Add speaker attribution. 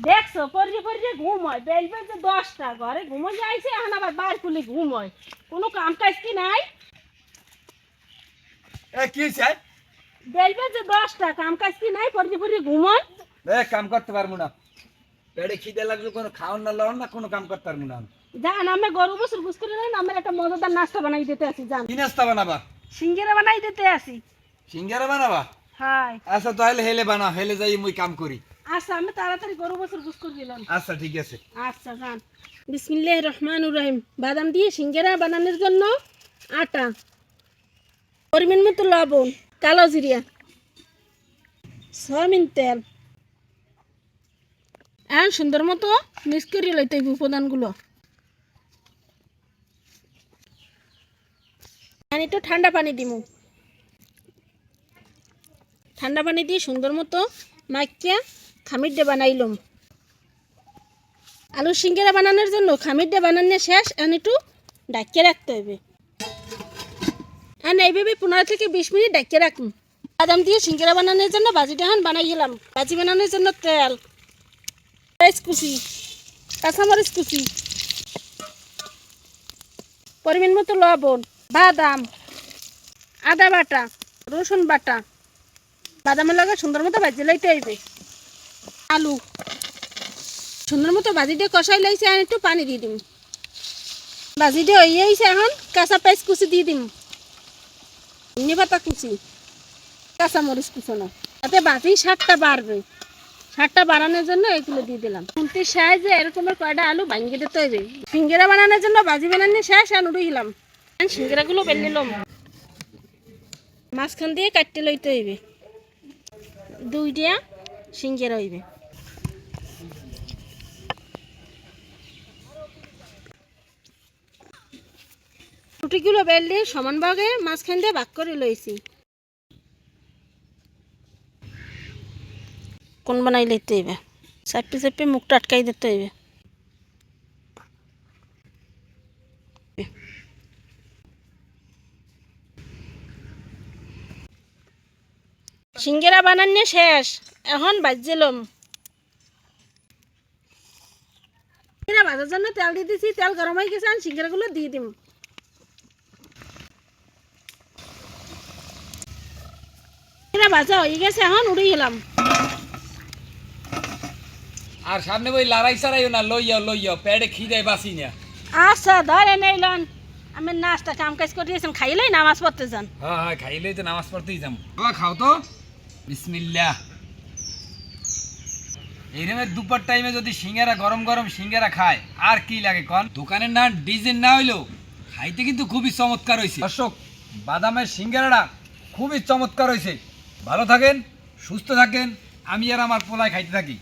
Speaker 1: দেখছো পরে পরে ঘুম হয় বেল বেজে 10টা ঘরে ঘুমো যাইছে এখন আবার বাইরে খুলে ঘুম হয় কোনো কাম কাজ কি নাই
Speaker 2: কি চাই
Speaker 1: বেল বেজে 10টা কাম কাজ কি নাই পরে পরে ঘুম হয়
Speaker 2: কাম করতে পারবো না পেটে খিদে লাগলে কোনো খাওয়ান না লওয়ান না কোনো কাম করতে পারবো না
Speaker 1: জান আমি গরু বছর বুঝ করে নেন আমার একটা মজাদার নাস্তা বানাই দিতে আসি জান
Speaker 2: কি নাস্তা বানাবা
Speaker 1: সিঙ্গারা বানাই দিতে আসি
Speaker 2: সিঙ্গারা বানাবা
Speaker 1: হাই
Speaker 2: আচ্ছা তাহলে হেলে বানাও হেলে যাই মুই কাম করি
Speaker 1: আচ্ছা আমি তাড়াতাড়ি গরু বছর বুঝ করে দিলাম
Speaker 2: আচ্ছা ঠিক আছে
Speaker 1: আচ্ছা জান বিসমিল্লাহির রহমানির রহিম বাদাম দিয়ে সিঙ্গারা বানানোর জন্য আটা পরিমাণ মতো লবণ কালো জিরা সয়াবিন তেল এখন সুন্দর মতো মিক্স করে লইতে হইব উপাদানগুলো আমি একটু ঠান্ডা পানি দিব ঠান্ডা পানি দিয়ে সুন্দর মতো মাখিয়া খামির দিয়ে বানাইলাম আলু সিঙ্গারা বানানোর জন্য খামির দিয়ে বানানো শেষ এখন একটু ডাকিয়ে রাখতে হবে আর এইভাবে 15 থেকে 20 মিনিট ডাকিয়ে রাখুন বাদাম দিয়ে সিঙ্গারা বানানোর জন্য ভাজিটা এখন বানাই গেলাম ভাজি বানানোর জন্য তেল মরিচ কুচি কাঁচামরিচ কুচি পরিমাণ মতো লবণ বাদাম আদা বাটা রসুন বাটা বাদামের লগে সুন্দর মতো ভাজি লাইতে হইবে আলু সুন্দর মতো ভাজি দিয়ে কষাই লাইছে আর একটু পানি দিয়ে দিম ভাজি দিয়ে হয়ে আইছে এখন কাঁচা পেঁয়াজ কুচি দিয়ে দিম ধনে পাতা কুচি কাঁচামরিচ কুচানো তাতে ভাজি স্বাদটা বাড়বে স্বাদটা বাড়ানোর জন্য এগুলো দিয়ে দিলাম খুন্তির সাহায্যে এরকমের কয়টা আলু ভাঙিয়ে দিতে হইবে সিঙ্গারা বানানোর জন্য ভাজি বানানো শেষ আর উড়ে গেলাম সিঙ্গারাগুলো বেলে নিলাম মাঝখান দিয়ে কাটতে লইতে হইবে 2টা সিঙ্গারা হইবে রুটিগুলো বেললে সমান ভাগে মাঝখান দিয়ে ভাগ করে লইছি কোন বানাই লইতে হইবে চাপি চাপি মুখটা আটকাই দিতে হইবে সিঙ্গারা বানানো শেষ এখন ভাজছিলাম সিঙ্গারা ভাজার জন্য তেল দিয়ে দিছি তেল গরম হয়ে গেছে আর সিঙ্গারাগুলো দিয়ে দিম সিঙ্গারা ভাজা হয়ে গেছে এখন উড়ে গেলাম
Speaker 2: আর সামনে বই লড়াই সারাইও না লইয়াও পেটে খিদে বাসি না
Speaker 1: আচ্ছা ধরে নেইলেন আমি নাস্তা কাম কাজ করে দিয়েছেন খাইলেই নামাজ পড়তে যান
Speaker 2: হ্যাঁ খাইলেই তো নামাজ পড়তেই যাম বাবা খাও তো বিসমিল্লাহ এইরকমের দুপুর টাইমে যদি সিঙ্গারা গরম গরম সিঙ্গারা খায় আর কি লাগে কন দোকানের না ডিজাইন না হইলো খাইতে কিন্তু খুবই চমৎকার হয়েছে দর্শক বাদামের সিঙ্গারাটা খুবই চমৎকার হয়েছে ভালো থাকেন সুস্থ থাকেন আমি আর আমার পোলায় খাইতে থাকি